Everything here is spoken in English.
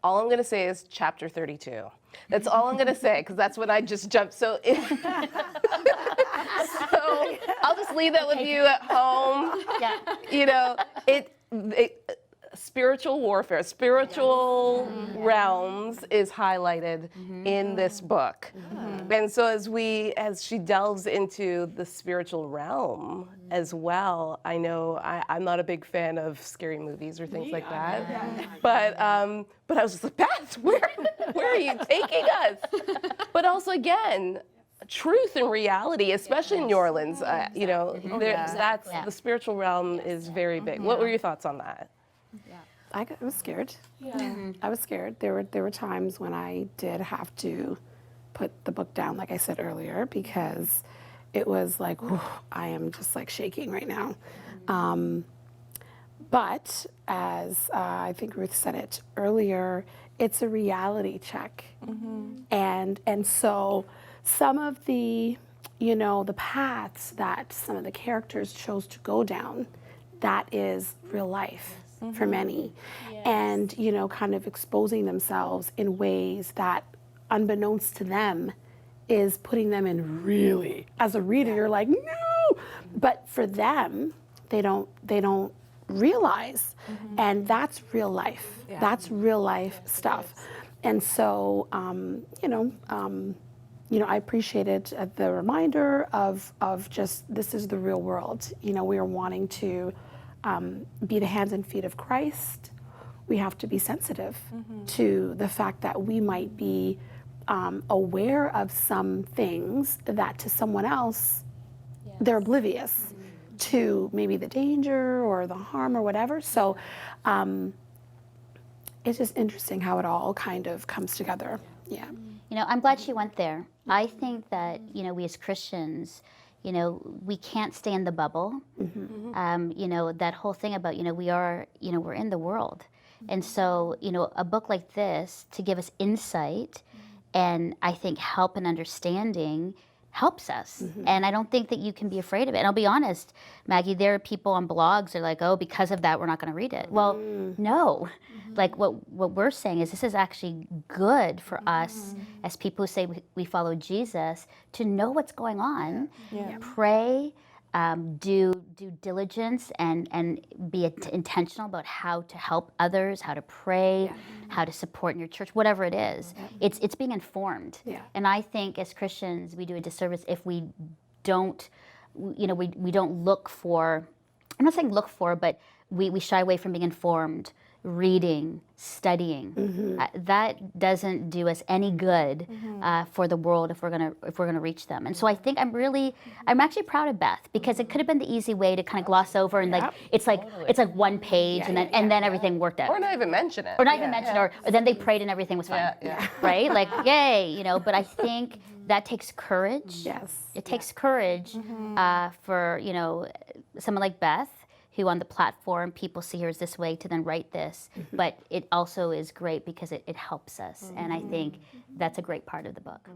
All I'm going to say is chapter 32. That's all I'm going to say, because that's when I just jumped. So, so I'll just leave that with you at home. Yeah. You know, spiritual warfare, spiritual realms is highlighted in this book. And so as she delves into the spiritual realm as well, I know I'm not a big fan of scary movies or things like that. But I was just like, Beth, where are you taking us? But also again, truth and reality, especially in New Orleans, you know, that's the spiritual realm is very big. What were your thoughts on that? I was scared. I was scared. There were times when I did have to put the book down, like I said earlier, because it was like, whew, I am just like shaking right now. But as I think Ruth said it earlier, it's a reality check. And so some of the, you know, the paths that some of the characters chose to go down, that is real life for many. And, you know, kind of exposing themselves in ways that, unbeknownst to them, is putting them in really, as a reader, you're like, no! But for them, they don't realize. And that's real life. That's real life stuff. And so, you know, I appreciated the reminder of just, this is the real world. You know, we are wanting to be the hands and feet of Christ. We have to be sensitive to the fact that we might be aware of some things that to someone else, they're oblivious to maybe the danger or the harm or whatever. So it's just interesting how it all kind of comes together. Yeah. You know, I'm glad she went there. I think that, you know, we as Christians, you know, we can't stay in the bubble. You know, that whole thing about, you know, we are, you know, we're in the world. And so, you know, a book like this to give us insight and I think help and understanding helps us. And I don't think that you can be afraid of it. And I'll be honest, Maggie, there are people on blogs that are like, oh, because of that, we're not going to read it. Well, no. Like what we're saying is this is actually good for us as people who say we follow Jesus to know what's going on, pray, do due diligence and be intentional about how to help others, how to pray, how to support in your church, whatever it is. It's being informed. And I think as Christians, we do a disservice if we don't, you know, we don't look for, I'm not saying look for, but we shy away from being informed, reading, studying. That doesn't do us any good for the world if we're gonna reach them. And so I think I'm actually proud of Beth because it could have been the easy way to kind of gloss over and like it's like one page and then everything worked out. Or not even mention it. Or not even mention it. Or then they prayed and everything was fine. Right? Like yay, you know. But I think that takes courage. It takes courage for, you know, someone like Beth, who on the platform people see her as this way to then write this, but it also is great because it helps us. And I think that's a great part of the book.